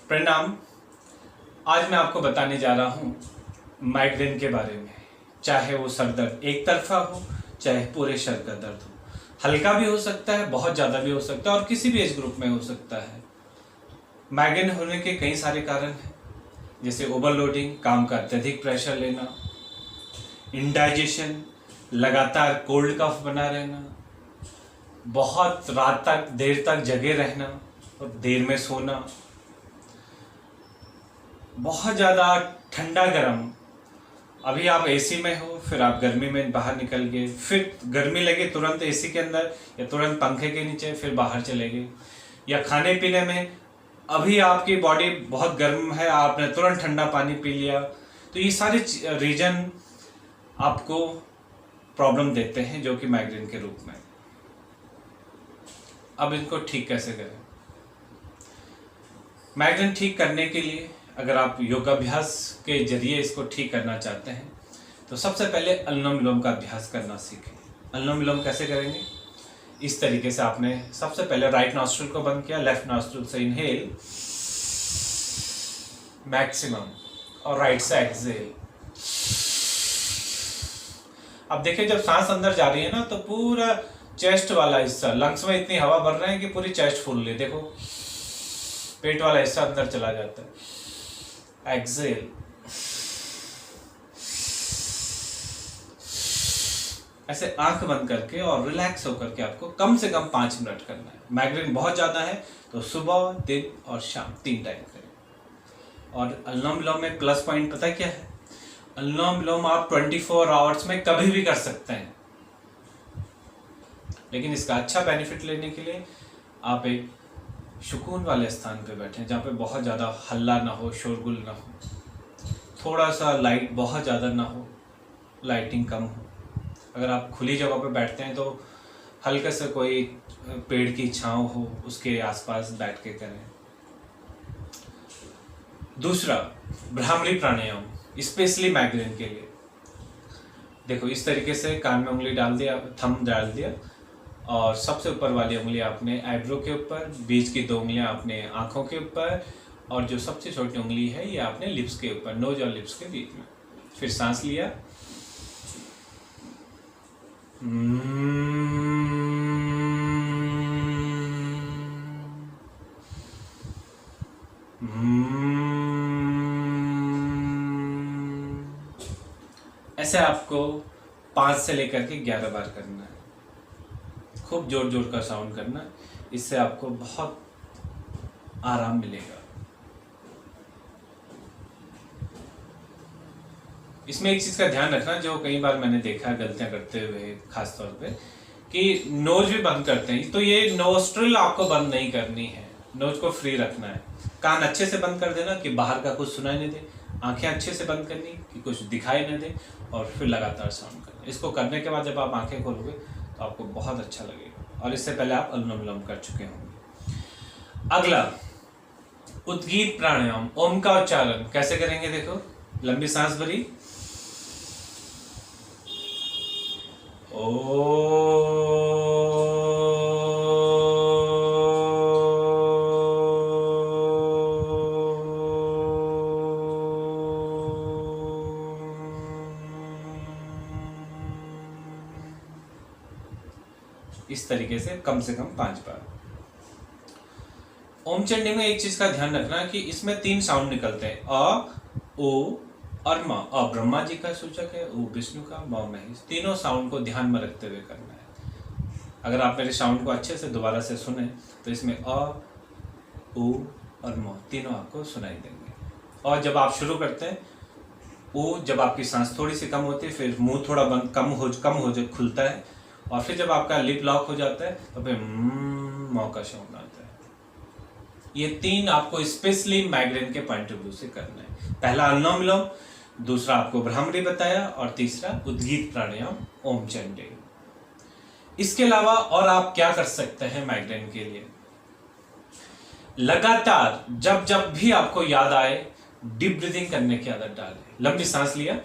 प्रणाम। आज मैं आपको बताने जा रहा हूँ माइग्रेन के बारे में। चाहे वो सर दर्द एक तरफा हो, चाहे पूरे सर का दर्द हो, हल्का भी हो सकता है, बहुत ज़्यादा भी हो सकता है और किसी भी एज ग्रुप में हो सकता है। माइग्रेन होने के कई सारे कारण हैं, जैसे ओवरलोडिंग, काम का अत्यधिक प्रेशर लेना, इंडाइजेशन, लगातार कोल्ड कफ बना रहना, बहुत रात तक देर तक जगे रहना और देर में सोना, बहुत ज़्यादा ठंडा गर्म। अभी आप एसी में हो, फिर आप गर्मी में बाहर निकल गए, फिर गर्मी लगे तुरंत एसी के अंदर या तुरंत पंखे के नीचे, फिर बाहर चले गए। या खाने पीने में अभी आपकी बॉडी बहुत गर्म है, आपने तुरंत ठंडा पानी पी लिया। तो ये सारे रीजन आपको प्रॉब्लम देते हैं, जो कि माइग्रेन के रूप में। अब इनको ठीक कैसे करें? माइग्रेन ठीक करने के लिए अगर आप योगाभ्यास के जरिए इसको ठीक करना चाहते हैं तो सबसे पहले अनुलोम विलोम का अभ्यास करना सीखें। अनुलोम विलोम कैसे करेंगे? इस तरीके से आपने सबसे पहले राइट नॉस्ट्रिल को बंद किया, लेफ्ट नॉस्ट्रिल से इनहेल मैक्सिमम और राइट से एक्सहेल। अब देखिए, जब सांस अंदर जा रही है ना, तो पूरा चेस्ट वाला हिस्सा, लंग्स में इतनी हवा भर रहे हैं कि पूरी चेस्ट फूल रही है। देखो, पेट वाला हिस्सा अंदर चला जाता है। एक्सहेल, ऐसे आंख बंद करके और रिलैक्स होकर के आपको कम से कम 5 मिनट करना है। माइग्रेन बहुत ज्यादा है तो सुबह, दिन और शाम 3 टाइम करें। और अनुलोम विलोम में प्लस पॉइंट पता है क्या है? अनुलोम विलोम आप 24 आवर्स में कभी भी कर सकते हैं, लेकिन इसका अच्छा बेनिफिट लेने के लिए आप एक सुकून वाले स्थान पे बैठें, जहाँ पे बहुत ज़्यादा हल्ला ना हो, शोरगुल ना हो, थोड़ा सा लाइट बहुत ज़्यादा ना हो, लाइटिंग कम हो। अगर आप खुली जगह पे बैठते हैं तो हल्के से कोई पेड़ की छांव हो, उसके आसपास बैठ के करें। दूसरा, भ्रामरी प्राणायाम, स्पेशली माइग्रेन के लिए। देखो, इस तरीके से कान में उंगली डाल दिया, थंब डाल दिया, और सबसे ऊपर वाली उंगली आपने आईब्रो के ऊपर, बीच की 2 उंगलियां आपने आंखों के ऊपर, और जो सबसे छोटी उंगली है ये आपने लिप्स के ऊपर, नोज और लिप्स के बीच में। फिर सांस लिया, ऐसे आपको 5 से लेकर के 11 बार करना है। खूब जोर जोर का साउंड करना, इससे आपको बहुत आराम मिलेगा। इसमें एक चीज का ध्यान रखना, जो कई बार मैंने देखा गलतियां करते हुए, खास तौर पे, कि नोज भी बंद करते हैं। तो ये नोस्ट्रिल आपको बंद नहीं करनी है, नोज को फ्री रखना है। कान अच्छे से बंद कर देना कि बाहर का कुछ सुनाई नहीं दे, आंखें अच्छे से बंद करनी कि कुछ दिखाई न दे, और फिर लगातार साउंड करना। इसको करने के बाद जब आप आंखें खोलोगे तो आपको बहुत अच्छा लगेगा, और इससे पहले आप अनुलोम विलोम कर चुके होंगे। अगला, उद्गीत प्राणायाम। ओम का उच्चारण कैसे करेंगे? देखो, लंबी सांस भरी, ओ, इस तरीके से कम 5 बार। ओम चंडी में एक चीज का ध्यान रखना कि इसमें 3 साउंड निकलते हैं, अ, ओ और म। अ ब्रह्मा जी का सूचक है, ओ विष्णु का, म महेश। तीनों साउंड को ध्यान में रखते हुए करना है। अगर आप मेरे साउंड को अच्छे से दोबारा से सुने तो इसमें अ, ओ और म तीनों आपको सुनाई देंगे। और जब आप शुरू करते हैं, ओ जब आपकी सांस थोड़ी सी कम होती है, फिर मुंह थोड़ा बंद कम हो जो खुलता है, और फिर जब आपका लिप लॉक हो जाता है तो फिर म का साउंड आता है। ये 3 आपको स्पेशली माइग्रेन के पॉइंट ऑफ व्यू से करना है। पहला अनुलोम विलोम, दूसरा आपको भ्रामरी बताया, और तीसरा उद्गीत प्राणायाम, ओम चंडी। इसके अलावा और आप क्या कर सकते हैं माइग्रेन के लिए? लगातार जब जब भी आपको याद आए, डीप ब्रीदिंग करने की आदत डालें। लंबी सांस लिया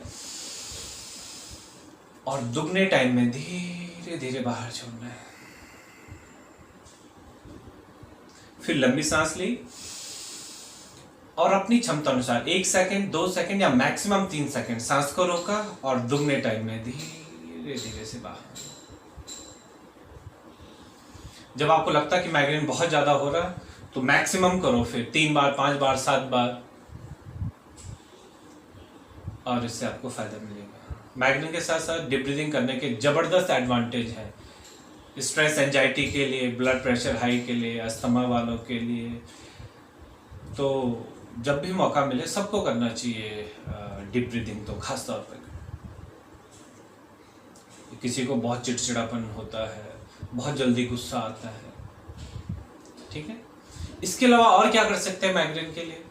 और दुगने टाइम में धीरे धीरे बाहर छोड़ना है। फिर लंबी सांस ली और अपनी क्षमता अनुसार 1 सेकंड, 2 सेकंड या मैक्सिमम 3 सेकंड सांस को रोका और दुगने टाइम में धीरे धीरे से बाहर। जब आपको लगता है कि माइग्रेन बहुत ज्यादा हो रहा है तो मैक्सिमम करो, फिर 3 बार, 5 बार, 7 बार, और इससे आपको फायदा मिलेगा। माइग्रेन के साथ साथ डीप ब्रीदिंग करने के जबरदस्त एडवांटेज है, स्ट्रेस एंजाइटी के लिए, ब्लड प्रेशर हाई के लिए, अस्थमा वालों के लिए। तो जब भी मौका मिले सबको करना चाहिए डीप ब्रीदिंग, तो खास तौर पर किसी को बहुत चिड़चिड़ापन होता है, बहुत जल्दी गुस्सा आता है, ठीक है। इसके अलावा और क्या कर सकते हैं माइग्रेन के लिए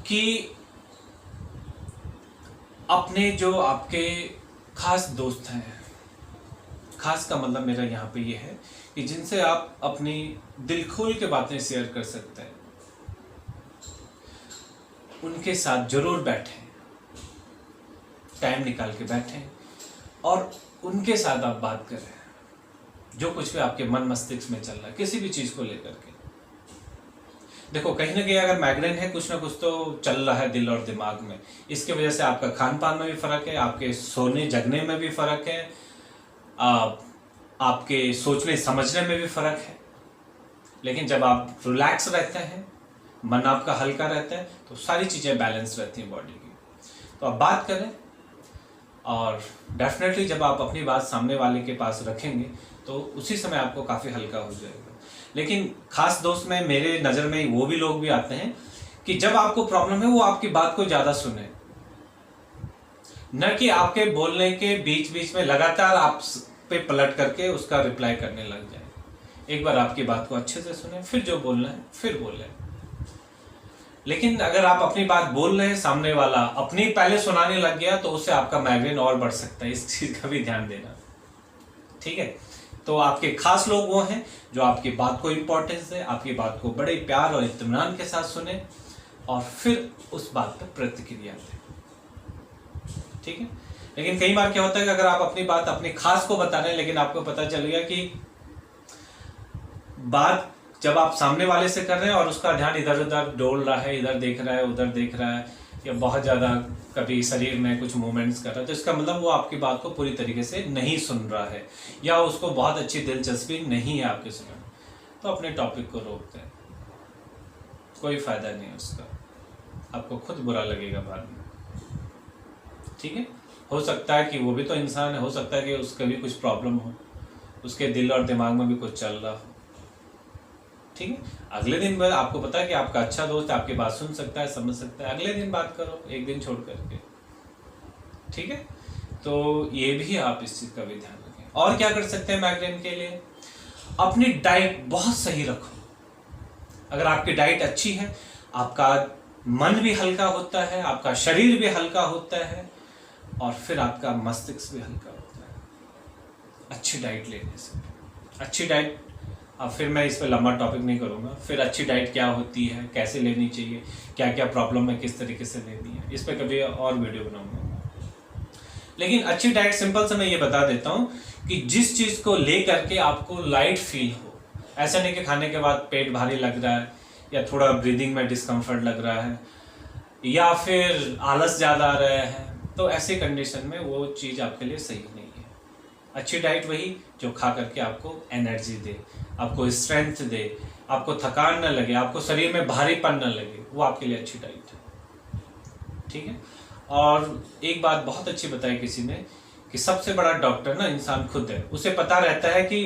कि अपने जो आपके खास दोस्त हैं, खास का मतलब मेरा यहाँ पे ये है कि जिनसे आप अपनी दिल खोल के बातें शेयर कर सकते हैं, उनके साथ जरूर बैठें, टाइम निकाल के बैठें और उनके साथ आप बात करें, जो कुछ भी आपके मन मस्तिष्क में चल रहा है किसी भी चीज को लेकर के। देखो कहीं ना कहीं अगर माइग्रेन है, कुछ ना कुछ तो चल रहा है दिल और दिमाग में। इसके वजह से आपका खान पान में भी फर्क है, आपके सोने जगने में भी फर्क है, आपके सोचने समझने में भी फर्क है। लेकिन जब आप रिलैक्स रहते हैं, मन आपका हल्का रहता है, तो सारी चीजें बैलेंस रहती हैं बॉडी की। तो आप बात करें और डेफिनेटली जब आप अपनी बात सामने वाले के पास रखेंगे तो उसी समय आपको काफी हल्का हो जाएगा। लेकिन खास दोस्त में मेरे नज़र में वो भी लोग भी आते हैं कि जब आपको प्रॉब्लम है वो आपकी बात को ज़्यादा सुने, न कि आपके बोलने के बीच बीच में लगातार आप पे पलट करके उसका रिप्लाई करने लग जाए। एक बार आपकी बात को अच्छे से सुने, फिर जो बोलना है फिर बोलें। लेकिन अगर आप अपनी बात बोल रहे हैं, सामने वाला अपनी पहले सुनाने लग गया, तो उससे आपका माइग्रेन और बढ़ सकता है। इस चीज़ का भी ध्यान देना, ठीक है। तो आपके खास लोग वो हैं जो आपकी बात को इम्पोर्टेंस दे, आपकी बात को बड़े प्यार और इत्मीनान के साथ सुने और फिर उस बात पर प्रतिक्रिया दें, ठीक है। लेकिन कई बार क्या होता है कि अगर आप अपनी बात अपने खास को बता रहे हैं, लेकिन आपको पता चल गया कि बात जब आप सामने वाले से कर रहे हैं और उसका ध्यान इधर उधर डोल रहा है, इधर देख रहा है, उधर देख रहा है, या बहुत ज़्यादा कभी शरीर में कुछ मूवमेंट्स कर रहा है, तो इसका मतलब वो आपकी बात को पूरी तरीके से नहीं सुन रहा है या उसको बहुत अच्छी दिलचस्पी नहीं है आपके सुनने। तो अपने टॉपिक को रोक दें, कोई फायदा नहीं है उसका, आपको खुद बुरा लगेगा बाद में, ठीक है। हो सकता है कि वो भी तो इंसान है, हो सकता है कि उसका भी कुछ प्रॉब्लम हो, उसके दिल और दिमाग में भी कुछ चल रहा हो, ठीक है। अगले दिन बाद आपको पता है कि आपका अच्छा दोस्त आपकी बात सुन सकता है, समझ सकता है, अगले दिन बात करो, एक दिन छोड़ करके, ठीक है। तो ये भी आप इस चीज का भी ध्यान रखें। और क्या कर सकते हैं माइग्रेन के लिए? अपनी डाइट बहुत सही रखो। अगर आपकी डाइट अच्छी है, आपका मन भी हल्का होता है, आपका शरीर भी हल्का होता है और फिर आपका मस्तिष्क भी हल्का होता है अच्छी डाइट लेने से। अच्छी डाइट, अब फिर मैं इस पर लंबा टॉपिक नहीं करूँगा। फिर अच्छी डाइट क्या होती है, कैसे लेनी चाहिए, क्या क्या प्रॉब्लम है, किस तरीके से लेनी है, इस पर कभी और वीडियो बनाऊंगा। लेकिन अच्छी डाइट सिंपल से मैं ये बता देता हूँ कि जिस चीज़ को ले करके आपको लाइट फील हो, ऐसा नहीं कि खाने के बाद पेट भारी लग रहा है या थोड़ा ब्रीदिंग में डिस्कम्फर्ट लग रहा है या फिर आलस ज़्यादा आ रहा है, तो ऐसी कंडीशन में वो चीज़ आपके लिए सही नहीं है। अच्छी डाइट वही जो खा करके आपको एनर्जी दे, आपको स्ट्रेंथ दे, आपको थकान न लगे, आपको शरीर में भारीपन न लगे, वो आपके लिए अच्छी डाइट है, ठीक है। और एक बात बहुत अच्छी बताई किसी ने कि सबसे बड़ा डॉक्टर ना इंसान खुद है। उसे पता रहता है कि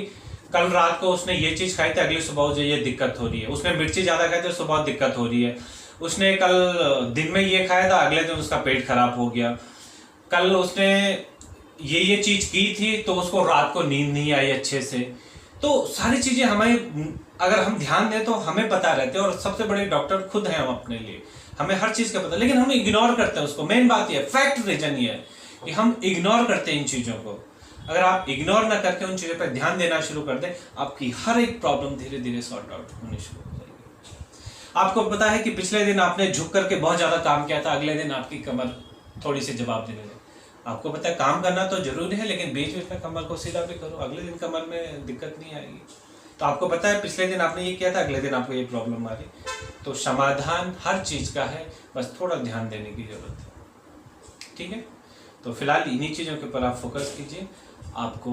कल रात को उसने ये चीज़ खाई थी, अगली सुबह उसे ये दिक्कत हो रही है, उसने मिर्ची ज़्यादा खाई थी, सुबह दिक्कत हो रही है, उसने कल दिन में ये खाया था, अगले दिन उसका पेट खराब हो गया, कल उसने ये चीज़ की थी तो उसको रात को नींद नहीं आई अच्छे से। तो सारी चीज़ें हमें अगर हम ध्यान दें तो हमें पता रहते हैं और सबसे बड़े डॉक्टर खुद हैं हम अपने लिए, हमें हर चीज़ का पता, लेकिन हम इग्नोर करते हैं उसको। मेन बात यह फैक्ट रीजन ये है कि हम इग्नोर करते हैं इन चीज़ों को। अगर आप इग्नोर ना करके उन चीज़ों पर ध्यान देना शुरू कर दें, आपकी हर एक प्रॉब्लम धीरे धीरे सॉर्ट आउट होनी शुरू हो जाएगी। आपको पता है कि पिछले दिन आपने झुक करके बहुत ज़्यादा काम किया था, अगले दिन आपकी कमर थोड़ी सी जवाब देने लगी। आपको पता है काम करना तो जरूरी है, लेकिन बीच बीच में कमर को सीधा भी करो, अगले दिन कमर में दिक्कत नहीं आएगी। तो आपको पता है पिछले दिन आपने ये किया था, अगले दिन आपको ये प्रॉब्लम आ रही। तो समाधान हर चीज़ का है, बस थोड़ा ध्यान देने की ज़रूरत है। ठीक है, तो फिलहाल इन्हीं चीज़ों के ऊपर आप फोकस कीजिए, आपको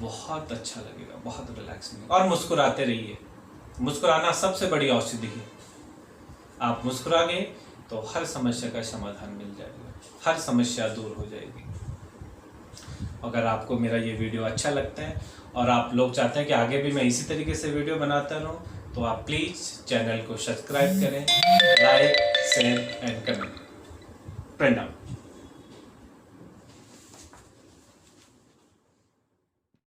बहुत अच्छा लगेगा, बहुत रिलैक्स मिलेगा। और मुस्कुराते रहिए, मुस्कुराना सबसे बड़ी औषधि है। आप मुस्कुरा गए तो हर समस्या का समाधान मिल जाएगा, हर समस्या दूर हो जाएगी। अगर आपको मेरा ये वीडियो अच्छा लगता है और आप लोग चाहते हैं कि आगे भी मैं इसी तरीके से वीडियो बनाता रहूं, तो आप प्लीज़ चैनल को सब्सक्राइब करें, लाइक, शेयर एंड कमेंट। प्रणाम।